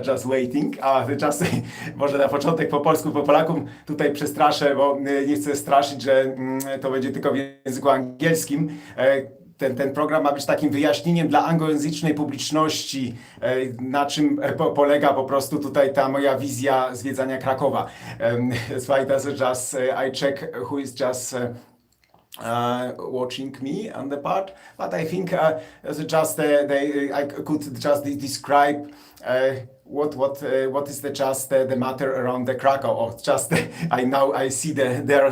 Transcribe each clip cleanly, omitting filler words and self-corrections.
just waiting. Just może na początek po polsku, po Polakom tutaj przestraszę, bo nie chcę straszyć, że to będzie tylko w języku angielskim. Ten program ma być takim wyjaśnieniem dla anglojęzycznej publiczności, na czym polega po prostu tutaj ta moja wizja zwiedzania Krakowa. That's why that's just I check who is just watching me on the part, but I think just I could just describe what is the matter around the Krakow, or just I see their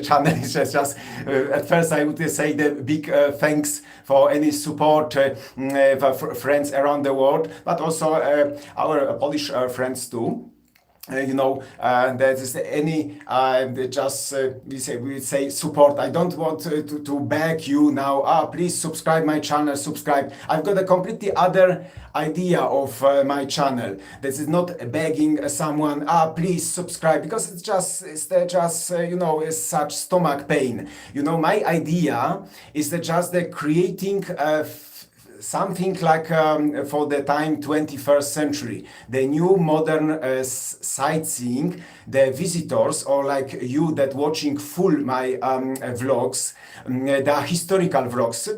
channel is just at first I would say the big thanks for any support for friends around the world, but also our Polish friends too. There is any we say support. I don't want to beg you now. Please subscribe my channel. Subscribe. I've got a completely other idea of my channel. This is not begging someone. Please subscribe, because it's just it's such stomach pain. My idea is just creating something like for the time 21st century, the new modern sightseeing, the visitors, or like you that watching full my vlogs, the historical vlogs.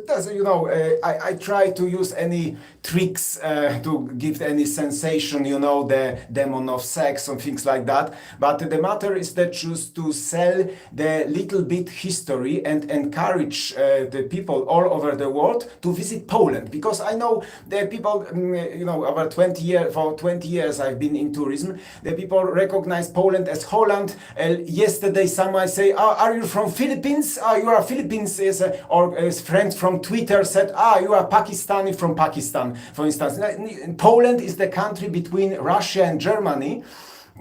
I try to use any tricks to give any sensation, the demon of sex and things like that. But the matter is that choose to sell the little bit history and encourage the people all over the world to visit Poland. Because I know the people, over 20 years, for 20 years I've been in tourism, the people recognize Poland as Holland. Yesterday someone say, are you from Philippines? You are Philippines, or a friend from Twitter said, you are Pakistani from Pakistan, for instance. Poland is the country between Russia and Germany.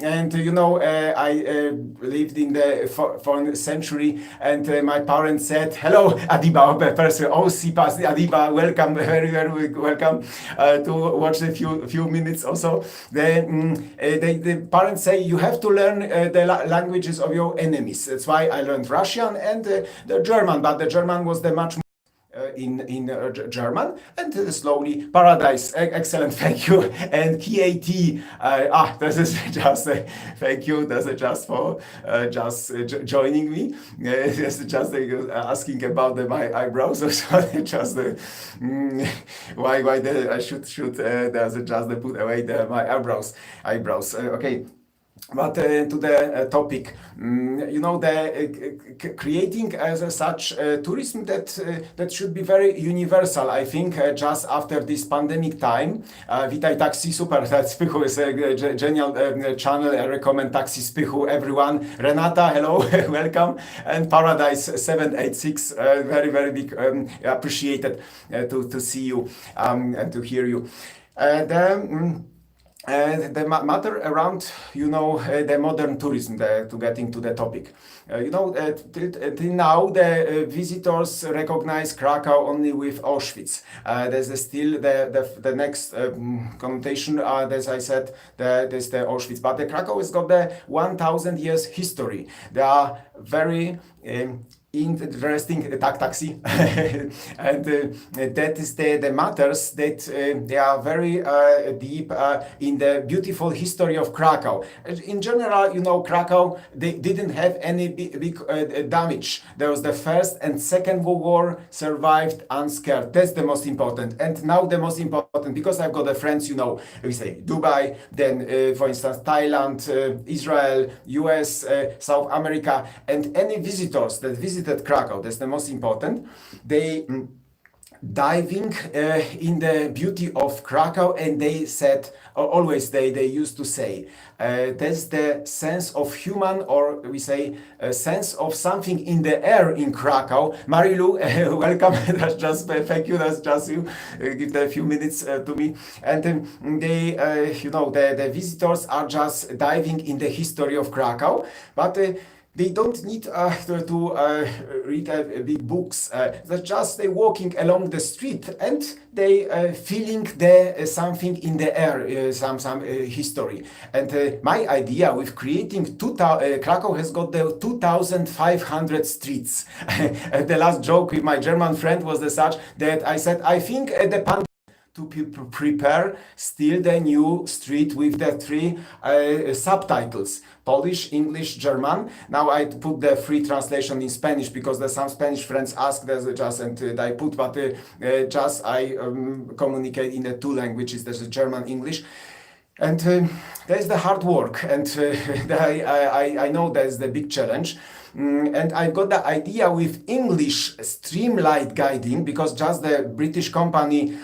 And I lived in the foreign century, and my parents said, "Hello, Adiba, person, Sipas, Adiba, welcome, very, very welcome to watch a few minutes." Also, the parents say you have to learn the languages of your enemies. That's why I learned Russian and the German, but the German was the much more in German, and slowly Paradise, excellent, thank you. And KAT, this is just thank you, that's just for just joining me. Just asking about my eyebrows, so just why I should there's just put away my eyebrows. Okay. But to the topic, the creating as such tourism that should be very universal. I think just after this pandemic time, Witaj Taxi, super, Spychu is a genial channel. I recommend Taxi Spychu, everyone. Renata, hello, welcome. And Paradise 786, very, very big, appreciated to see you and to hear you. The matter around, the modern tourism, to get into the topic. Till now, the visitors recognize Krakow only with Auschwitz. There's still the next connotation, as I said, there's the Auschwitz. But the Krakow has got the 1,000 years history. They are very interesting taxi and that is the matters that they are very deep in the beautiful history of Krakow. In general, Krakow, they didn't have any big damage. There was the First and Second World War, survived unscared. That's the most important. And now the most important, because I've got the friends, we say Dubai, then for instance Thailand, Israel, US, South America, and any visitors that visited Krakow, that's the most important. They diving in the beauty of Krakow, and they said, always they used to say, that's the sense of human, or we say a sense of something in the air in Krakow. Marilu, welcome. That's just thank you. That's just you. Give a few minutes to me. And they, the visitors are just diving in the history of Krakow, but they don't need to read big books. They're just walking along the street, and they feeling something in the air, some history. And my idea with creating Krakow has got the 2,500 streets. The last joke with my German friend was such that I said, I think the to prepare still the new street with the three subtitles: Polish, English, German. Now I put the free translation in Spanish because there's some Spanish friends ask there's just and I put, but just I communicate in the two languages, there's German, English. And there's the hard work, and I know there's the big challenge. And I got the idea with English Streamlight Guiding, because just the British company,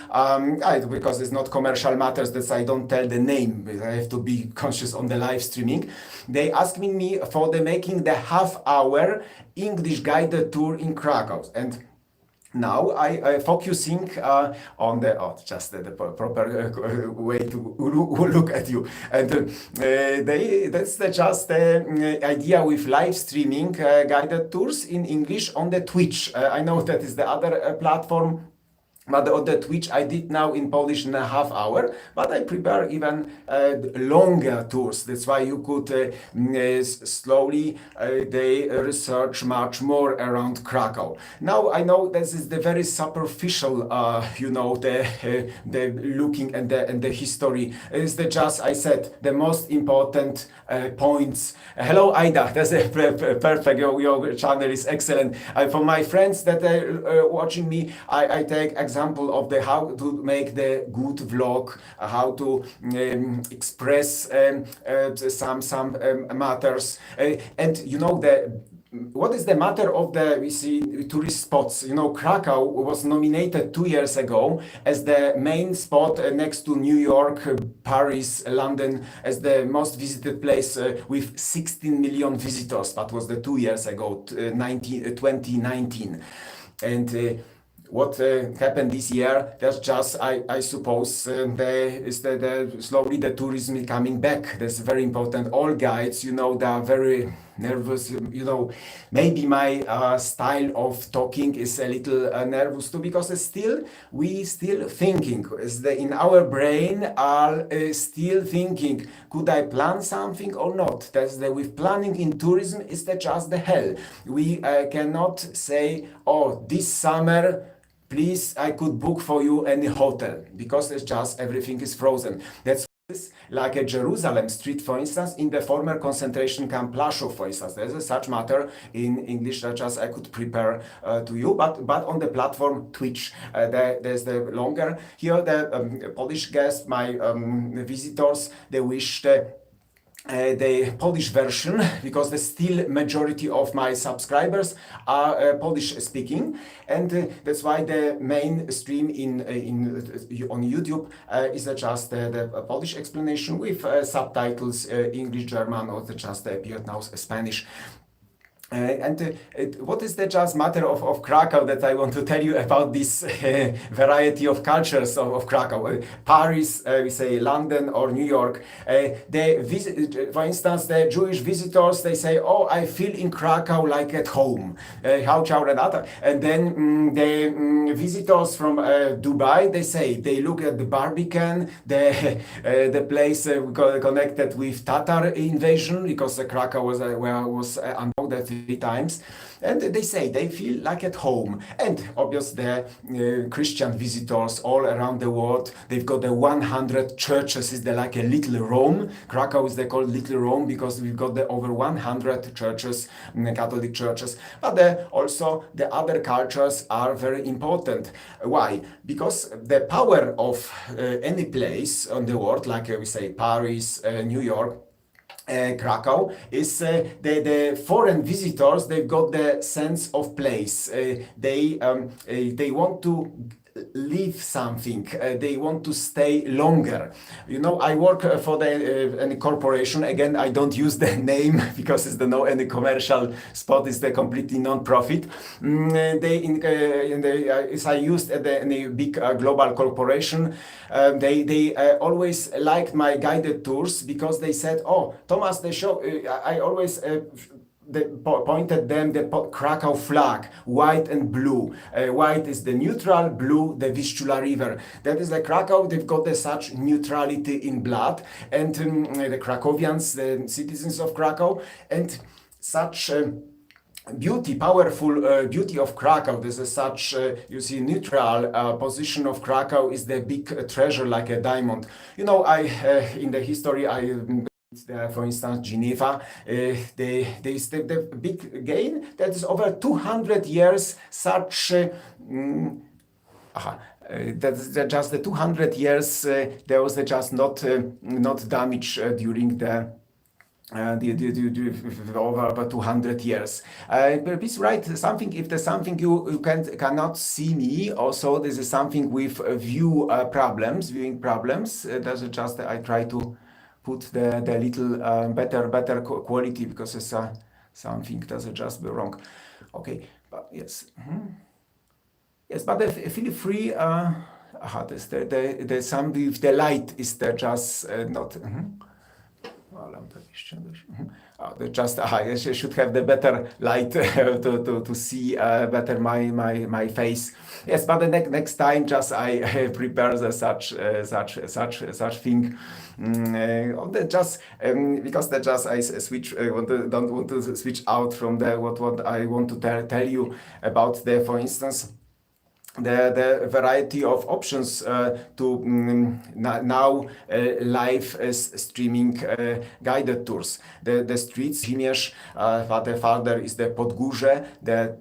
because it's not commercial matters, that I don't tell the name, I have to be conscious on the live streaming. They asked me for the making the half-hour English guided tour in Krakow. And now I focusing on the just the proper way to look at you, and that's just the idea with live streaming guided tours in English on the Twitch. I know that is the other platform. But on the Twitch I did now in Polish in a half hour, but I prepare even longer tours. That's why you could slowly they research much more around Krakow. Now I know this is the very superficial, the looking and the history. It's the just I said the most important points. Hello Aida, that's perfect. Your channel is excellent. For my friends that are watching me, I take example of the how to make the good vlog, how to express some matters, and what is the matter of the tourist spots? Krakow was nominated 2 years ago as the main spot next to New York, Paris, London, as the most visited place with 16 million visitors. That was the 2 years ago, 2019. And what happened this year? That's just, I suppose, slowly the tourism coming back. That's very important. All guides, they are very nervous. Maybe my style of talking is a little nervous too, because we still thinking. In our brain are still thinking, could I plan something or not? With planning in tourism is just the hell. We cannot say, oh, this summer, please, I could book for you any hotel, because it's just everything is frozen. That's like a Jerusalem street, for instance, in the former concentration camp Plaszów, for instance. There's a such matter in English that just I could prepare to you, but on the platform Twitch, there's the longer. Here the Polish guests, my visitors, they wish the Polish version, because the still majority of my subscribers are Polish speaking, and that's why the main stream on YouTube is just the Polish explanation with subtitles English, German, or just appeared now Spanish. What is the just matter of Krakow that I want to tell you about this variety of cultures of Krakow? Paris, we say London or New York. For instance, the Jewish visitors, they say, oh, I feel in Krakow like at home. And then the visitors from Dubai, they look at the Barbican, the place connected with Tatar invasion, because Krakow was under that 3 times, and they say they feel like at home. And obviously the Christian visitors all around the world, they've got the 100 churches. Is there like a little Rome? Krakow is called Little Rome because we've got the over 100 churches, Catholic churches. But also the other cultures are very important. Why? Because the power of any place on the world, like we say Paris, New York, Krakow, is the foreign visitors, they've got the sense of place. They want to leave something, they want to stay longer. I work for any corporation. Again, I don't use the name because it's any commercial spot, is the completely non-profit. As I used at any big global corporation, they always liked my guided tours, because they said, oh, Thomas, the show, I always they pointed them the Krakow flag, white and blue. White is the neutral, blue the Vistula River. That is the Krakow. They've got such neutrality in blood, and the Krakowians, the citizens of Krakow, and such powerful beauty of Krakow. This is such, you see, neutral position of Krakow is the big treasure like a diamond. You know, in the history, for instance, Geneva, there is the big gain that is over 200 years such. That's just the 200 years there was just not damage during the over 200 years. Please write something if there's something you cannot see me. Also, this is something with viewing problems. That's just I try to put the little better quality because it's something does just be wrong. Okay, but yes. Yes, but feel free. The some with the light is there just not. Just I should have the better light to see better my face. Yes, but the next time just I prepare the such thing. Just because the just I switch don't want to switch out from the what I want to tell you about the, for instance, the variety of options to now live streaming guided tours. The streets, Zimierz, farther is the Podgórze, the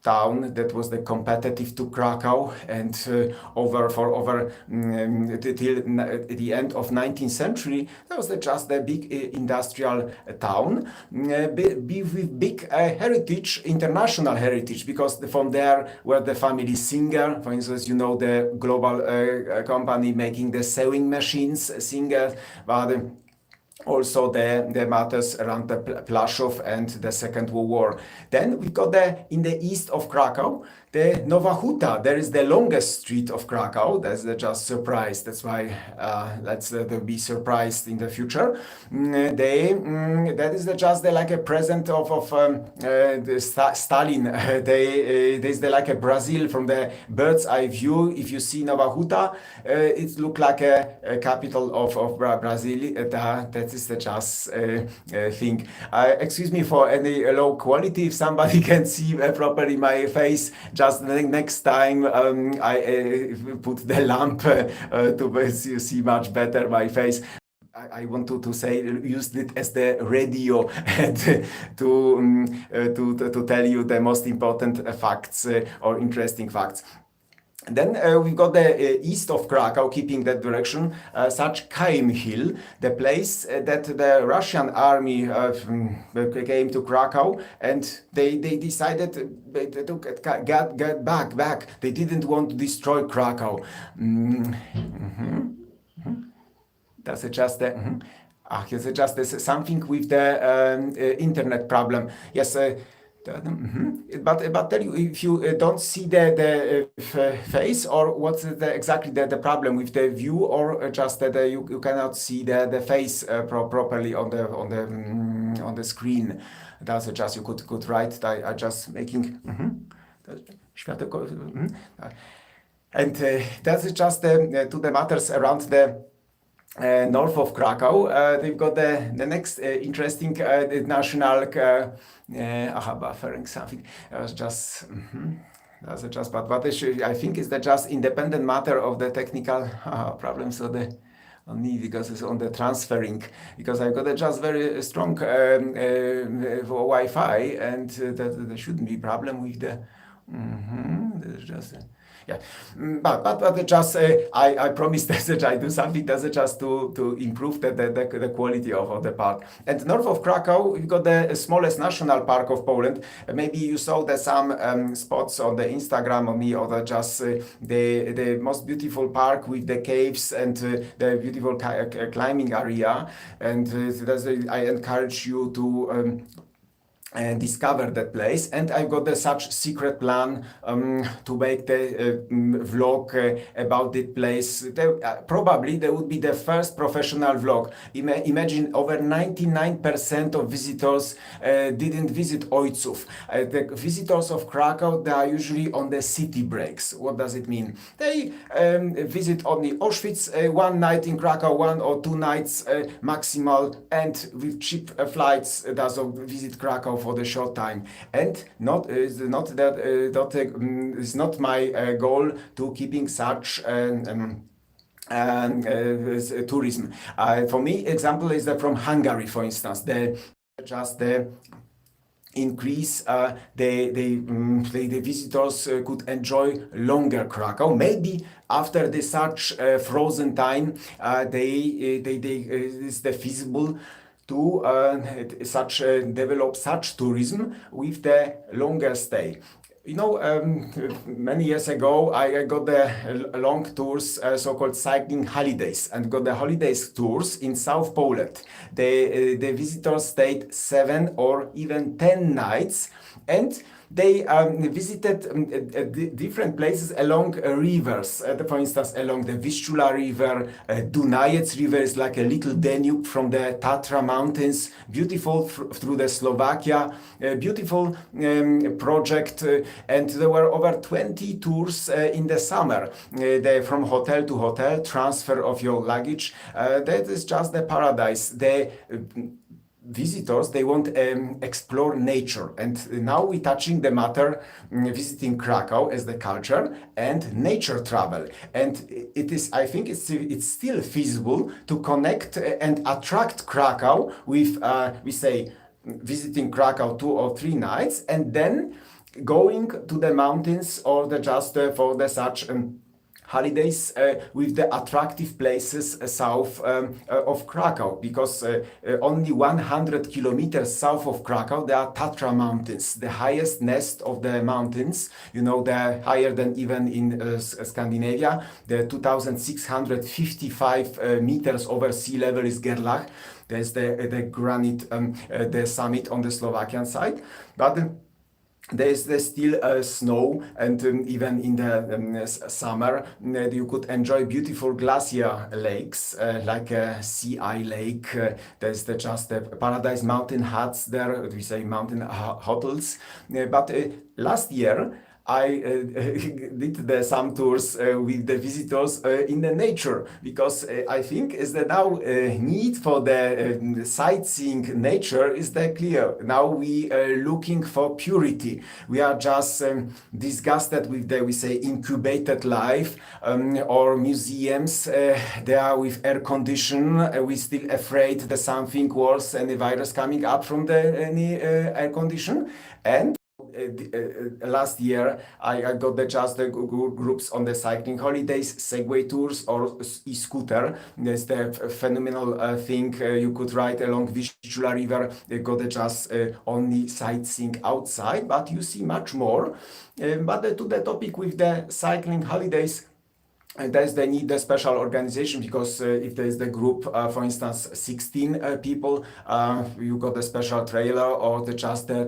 town that was the competitive to Krakow, and till the end of 19th century that was just a big industrial town with big heritage, international heritage, because from there were the family Singer, for instance, you know, the global company making the sewing machines, Singer, but also the matters around the Plaszow and the Second World War. Then we got in the east of Krakow, the Nowa Huta. There is the longest street of Krakow. That's just surprise. That's why let's be surprised in the future. That is just like a present of Stalin. There's like a Brazil from the bird's eye view. If you see Nowa Huta, it looks like a capital of Brazil. That is the just thing. Excuse me for any low quality. If somebody can see properly my face, just next time I put the lamp to see much better my face. I want to say use it as the radio and to tell you the most important facts or interesting facts. Then we've got the east of Krakow, keeping that direction, such Khaim Hill, the place that the Russian army came to Krakow, and they decided to get back. They didn't want to destroy Krakow. That's just it's just something with the internet problem. Yes. But tell you, if you don't see the face, or what's exactly the problem with the view, or just that you cannot see the face properly on the screen. That's just you could write. I just making. And that's just to the matters around the north of Krakow. They've got the next interesting national buffering something. Just that's just but I think is that just independent matter of the technical problems of the on me, because it's on the transferring, because I've got a just very strong Wi-Fi, and there shouldn't be problem with the there's just yeah, but just I promise that I do something that's just to improve the quality of the park. And north of Krakow, we've got the smallest national park of Poland. Maybe you saw the some spots on the Instagram of me, or just the most beautiful park with the caves and the beautiful climbing area. And I encourage you to discover that place, and I've got such secret plan to make the vlog about that place. Probably there would be the first professional vlog. Imagine over 99% of visitors didn't visit Ojców. The visitors of Krakow, they are usually on the city breaks. What does it mean? They visit only Auschwitz one night in Krakow, 1 or 2 nights maximal, and with cheap flights does visit Krakow for the short time. And not it's not my goal to keeping such tourism. For me, example is that from Hungary, for instance, the increase, the visitors could enjoy longer Krakow. Maybe after the such frozen time, it's feasible to develop such tourism with the longer stay. You know, many years ago, I got the long tours, so-called cycling holidays, and got the holidays tours in South Poland. The visitors stayed 7 or even 10 nights, and they visited different places along rivers. For instance, along the Vistula River, Dunajec River is like a little Danube from the Tatra Mountains, beautiful through the Slovakia, beautiful project, and there were over 20 tours in the summer. From hotel to hotel, transfer of your luggage. That is just the paradise. The visitors, they want explore nature, and now we're touching the matter visiting Krakow as the culture and nature travel, and it is, I think it's still feasible to connect and attract Krakow with we say visiting Krakow 2 or 3 nights and then going to the mountains or just for the such holidays with the attractive places south of Krakow, because only 100 kilometers south of Krakow there are Tatra Mountains, the highest nest of the mountains. You know, they're higher than even in Scandinavia. The 2,655 meters over sea level is Gerlach. There's the granite, the summit on the Slovakian side, but there's still snow, and even in the summer you could enjoy beautiful glacier lakes like Sea Eye Lake. There's just the Paradise Mountain huts there, we say mountain hotels. But last year I did some tours with the visitors in the nature, because I think is that now need for the sightseeing nature is that clear. Now we are looking for purity. We are just disgusted with the, we say, incubated life, or museums. They are with air condition. We still afraid that something worse, any virus coming up from the any air condition. And last year I got the groups on the cycling holidays, Segway tours or e-scooter. That's the phenomenal thing. You could ride along Vistula River. You got only sightseeing outside, but you see much more. But to the topic with the cycling holidays, they need a special organization, because if there is the group, for instance, 16 people, you got a special trailer or just the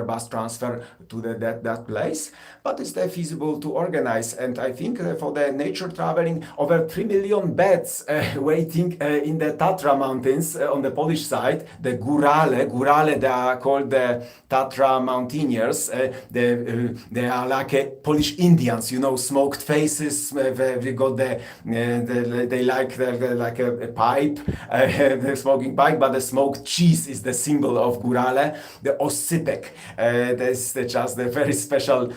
bus transfer to that place. But it's feasible to organize, and I think for the nature traveling, over 3 million beds waiting in the Tatra Mountains on the Polish side. The Górale, they are called the Tatra Mountaineers. They are like Polish Indians, you know, smoked faces. They got they like like a pipe, the smoking pipe, but the smoked cheese is the symbol of Górale. The Oscypek, that's just the very special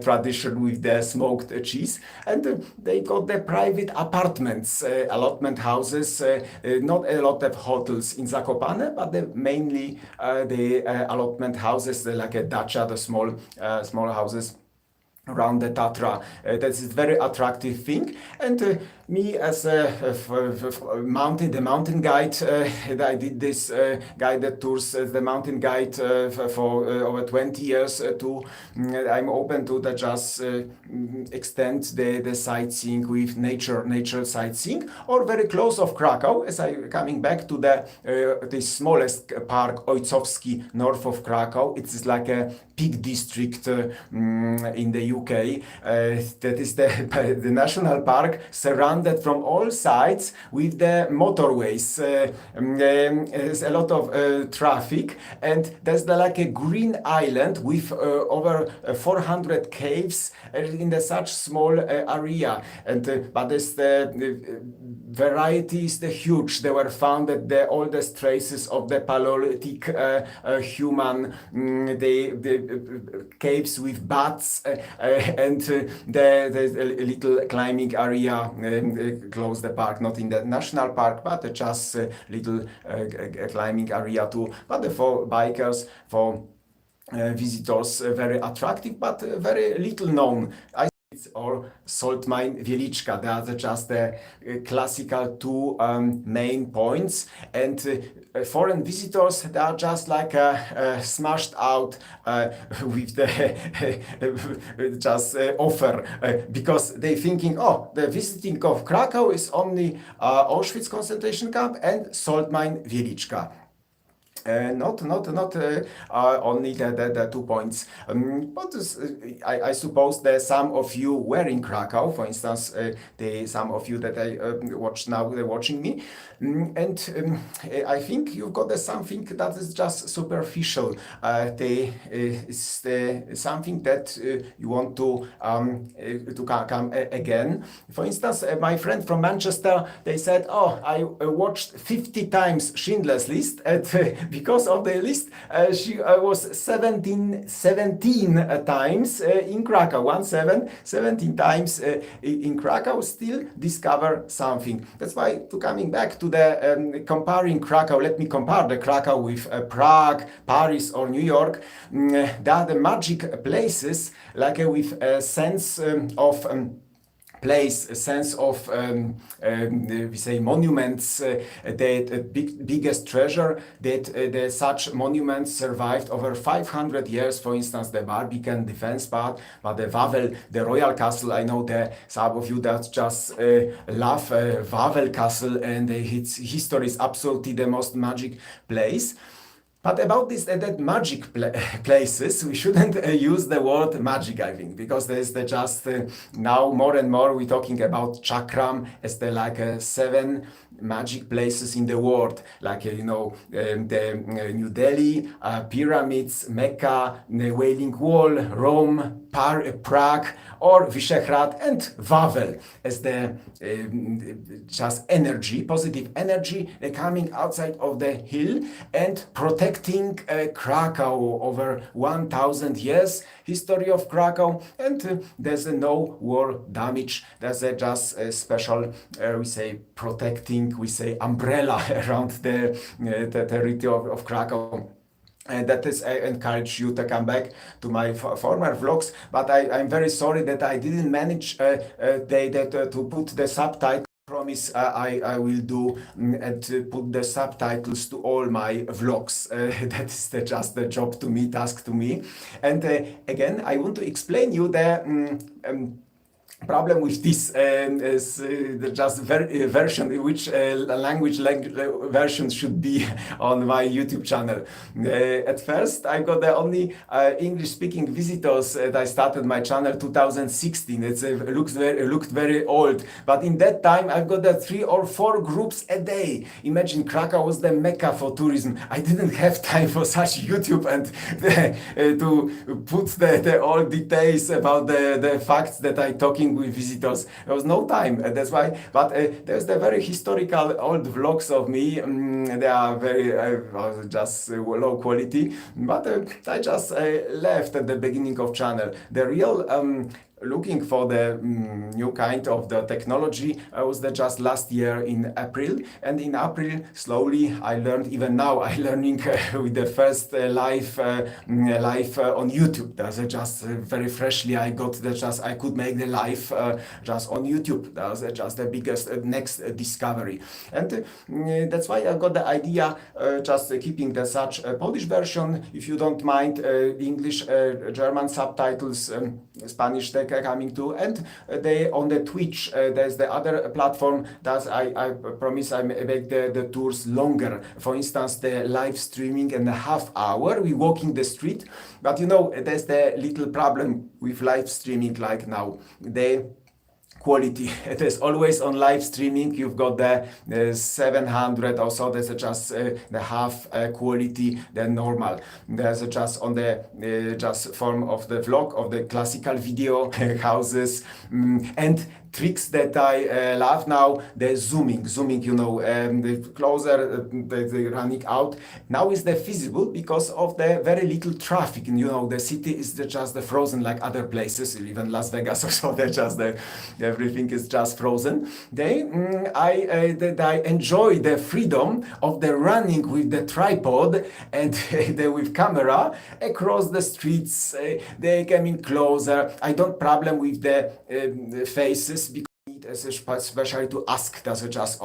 tradition with the smoked cheese. And they got the private apartments, allotment houses, not a lot of hotels in Zakopane, but mainly the allotment houses, like a dacha, the small houses around the Tatra. That's a very attractive thing. And me as a mountain guide, I did this guided tours as the mountain guide for over 20 years. I'm open to just extend the sightseeing with nature sightseeing, or very close of Krakow, as I coming back to the smallest park, Ojcowski, north of Krakow. It is like a Peak District in the UK. That is the national park surrounded surrounded from all sides with the motorways. There's a lot of traffic, and there's like a green island with over 400 caves in such small area. And but the variety is huge. They were found at the oldest traces of the Paleolithic human, the caves with bats, and the little climbing area close the park, not in the national park, but just a little climbing area too. But for bikers, for visitors, very attractive, but very little known. Or salt mine Wieliczka. They are just the classical two main points, and foreign visitors, they are just like smashed out with the just offer, because they thinking, oh, the visiting of Krakow is only Auschwitz concentration camp and salt mine Wieliczka. Not only the 2 points, but I suppose that some of you were in Krakow, for instance, some of you that I watch now, they're watching me, and I think you've got something that is just superficial. It's something that you want to come again. For instance, my friend from Manchester, they said, oh, I watched 50 times Schindler's List, and because of the list, she was 17 times in Krakow, 17 times in Krakow, still discover something. That's why, coming back to the comparing Krakow, let me compare the Krakow with Prague, Paris or New York. They are the magic places, like with a sense of place, a sense of we say monuments, that biggest treasure, that such monuments survived over 500 years. For instance, the Barbican defense part, but the Wawel, the royal castle. I know that some of you that just love Wawel castle, and its history is absolutely the most magic place. But about this, that magic places, we shouldn't use the word magic, I think, because there's just now more and more we're talking about Chakram as the like 7 magic places in the world, like the New Delhi, pyramids, Mecca, the Wailing Wall, Rome, Prague, or Visegrad, and Wawel as the just energy, positive energy coming outside of the hill and protecting Krakow over 1,000 years history of Krakow, and there's no war damage. There's just a special, we say, protecting, we say, umbrella around the territory of Krakow. And that is, I encourage you to come back to my former vlogs, but I'm very sorry that I didn't manage to put the subtitle. Promise I will do and put the subtitles to all my vlogs. That is just the job to me, task to me. And again, I want to explain you the problem with this is just version, which language version should be on my YouTube channel. At first, I got the only English-speaking visitors. I started my channel 2016. It looked very old, but in that time, I've got the 3 or 4 groups a day. Imagine Krakow was the mecca for tourism. I didn't have time for such YouTube and to put the all details about the facts that I talking with visitors. There was no time. That's why. But there's the very historical old vlogs of me. They are very just low quality. But I just left at the beginning of channel. The real looking for the new kind of the technology was just last year in April, and in April slowly I learned, even now I learning with the first live on YouTube. That's just very freshly I got that just I could make the live just on YouTube. That was just the biggest next discovery, and that's why I got the idea just keeping the such Polish version, if you don't mind, English, German subtitles, Spanish coming to, and they on the Twitch. There's the other platform that I promise I make the tours longer. For instance, the live streaming in a half hour, we walking the street. But there's the little problem with live streaming like now. They quality. It is always on live streaming. You've got the 700 or so. That's just the half quality than normal. There's just on the just form of the vlog of the classical video houses and tricks that I love now, the zooming, the closer the running out. Now is the feasible because of the very little traffic. And the city is just the frozen like other places, even Las Vegas or so. Everything is just frozen. I enjoy the freedom of the running with the tripod and with camera across the streets. They coming closer. I don't problem with the faces because especially to ask, does it just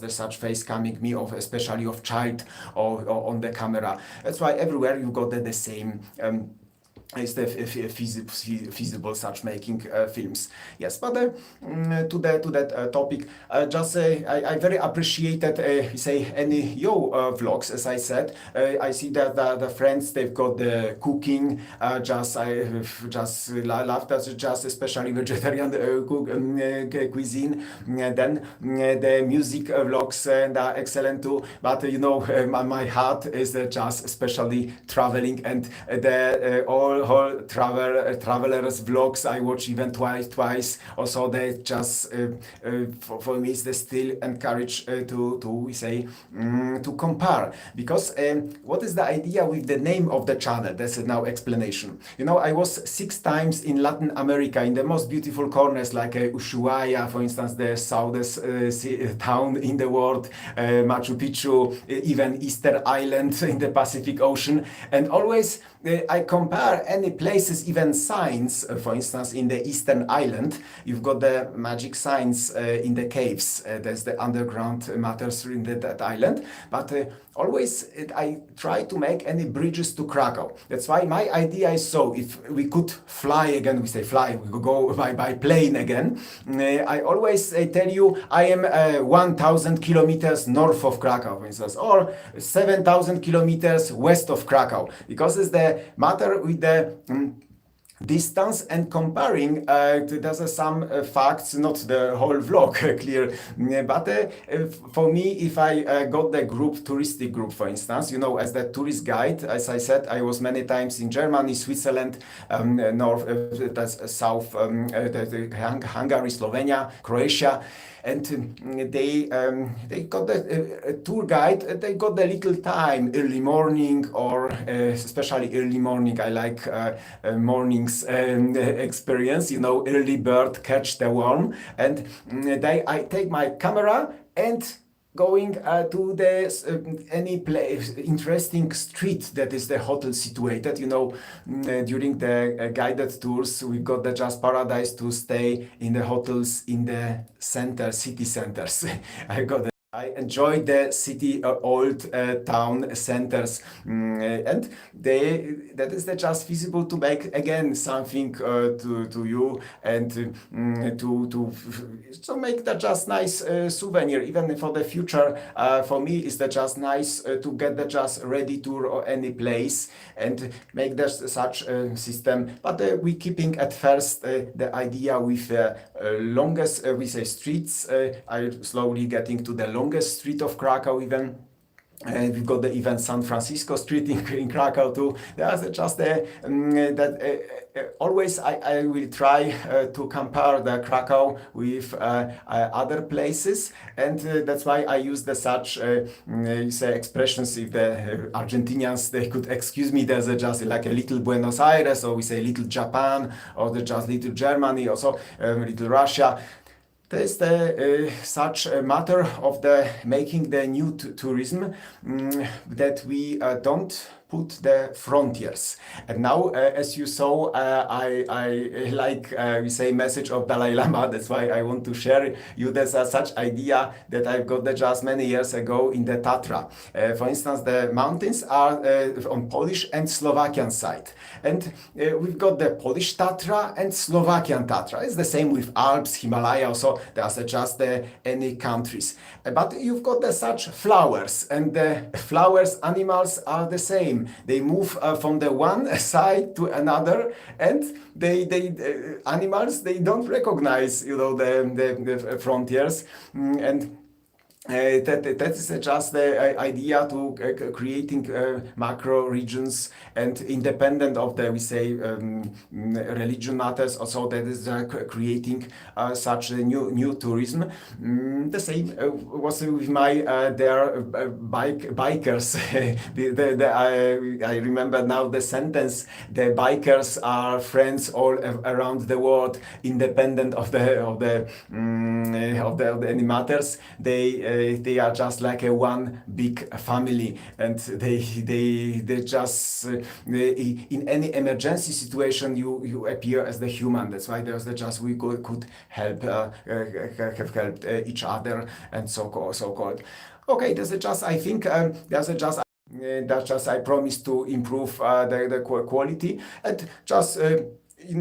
the such face coming me of especially of child or on the camera. That's why everywhere you got the same is the feasible such making films. Yes, but to that topic, I very appreciated say any vlogs. As I said, I see that the friends they've got the cooking. I just love that just especially vegetarian cuisine. Then the music vlogs and are excellent too. But my heart is just especially traveling and the whole travelers vlogs I watch even twice. Also they just for me is they still encourage to compare, because what is the idea with the name of the channel? That's now explanation. I was 6 times in Latin America in the most beautiful corners like Ushuaia, for instance, the southest town in the world, Machu Picchu, even Easter Island in the Pacific Ocean, and always I compare any places, even signs. For instance, in the Eastern Island, you've got the magic signs in the caves. There's the underground matters in that island. But always I try to make any bridges to Krakow. That's why my idea is if we could fly again, we say fly, we could go by plane again. I always tell you I am 1,000 kilometers north of Krakow, for instance, or 7,000 kilometers west of Krakow, because it's the matter with the distance and comparing. There's some facts, not the whole vlog clear, but for me, if I got the touristic group, for instance, as the tourist guide, as I said, I was many times in Germany, Switzerland, north, south, Hungary, Slovenia, Croatia. And they got the tour guide. They got the little time, early morning or especially early morning. I like mornings experience. Early bird catch the worm. And I take my camera and going to the any place, interesting street that is the hotel situated. During the guided tours, we got the just paradise to stay in the hotels in the city centers. I enjoy the city, old town centers, and that is just feasible to make again something to you and to make that just nice souvenir even for the future. For me, it's just nice to get the just ready tour or any place and make that such a system. But we keeping at first the idea with longest we say streets. I slowly getting to the longest street of Krakow even. And we've got the even San Francisco Street in Krakow too. There's just always I will try to compare the Krakow with other places, and that's why I use the such say expressions. If the Argentinians they could excuse me, there's just like a little Buenos Aires, or we say little Japan, or just little Germany, also little Russia. There's the such a matter of the making the new tourism that we don't put the frontiers. And now, as you saw, I like we say message of Dalai Lama. That's why I want to share you this such idea that I've got just many years ago in the Tatra. For instance, the mountains are on Polish and Slovakian side, and we've got the Polish Tatra and Slovakian Tatra. It's the same with Alps, Himalaya. Also, there's just any countries, but you've got the such flowers, and the flowers animals are the same. They move from the one side to another, and animals, they don't recognize, the frontiers. And that is just the idea to creating macro regions and independent of the, we say, religion matters. Also, that is creating such a new tourism. The same was with my their bikers. I remember now the sentence: the bikers are friends all around the world, independent of the any matters. They are just like a one big family, and they just in any emergency situation you appear as the human. That's why there's just we could help have helped each other and so called. Okay, there's just I think there's just. That's just I promise to improve the quality, and just in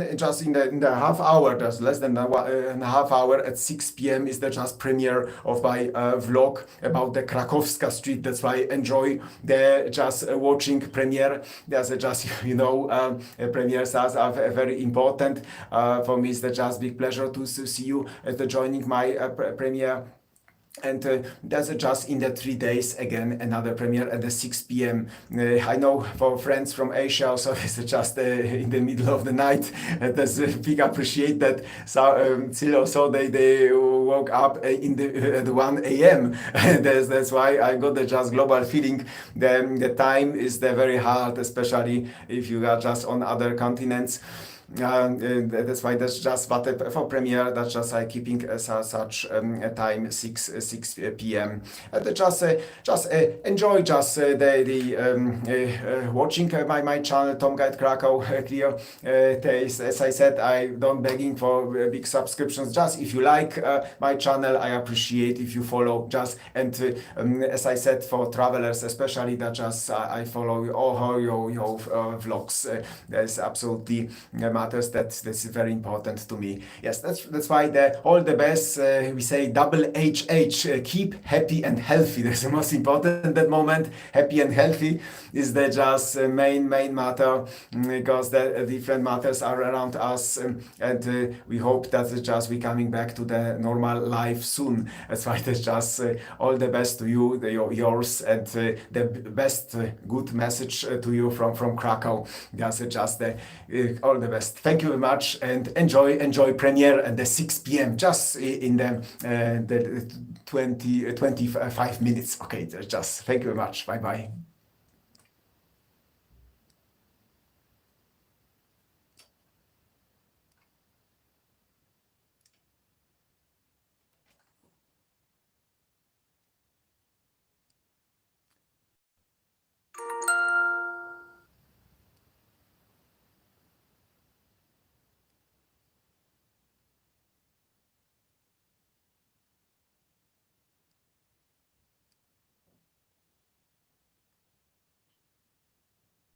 the half hour, just less than a half hour, at 6 p.m. is the just premiere of my vlog about the Krakowska street. That's why I enjoy the just watching premiere. There's just premieres are very important for me. It's just big pleasure to see you at the joining my premiere. And that's just in the 3 days again another premiere at the 6 p.m. I know for friends from Asia, so it's just in the middle of the night. That's a big appreciate that. So still also they woke up at 1 a.m. That's why I got the just global feeling. The time is very hard, especially if you are just on other continents. That's why that's just but for premiere that's just keeping such time 6 p.m. Just enjoy just the watching my channel Tom Guide Krakow clear. As I said, I don't begging for big subscriptions. Just if you like my channel, I appreciate if you follow just. And as I said, for travelers especially, that just I follow all your vlogs. There's absolutely matters. That's very important to me. Yes, that's why all the best. We say double HH. Keep happy and healthy. That's the most important that moment. Happy and healthy is the just main matter, because the different matters are around us, and we hope that it's just we coming back to the normal life soon. That's why that's just all the best to you, yours, and the best good message to you from Krakow. That's just all the best. Thank you very much, and enjoy premiere at the 6 p.m. just in the 25 minutes. Okay, just thank you very much. Bye bye.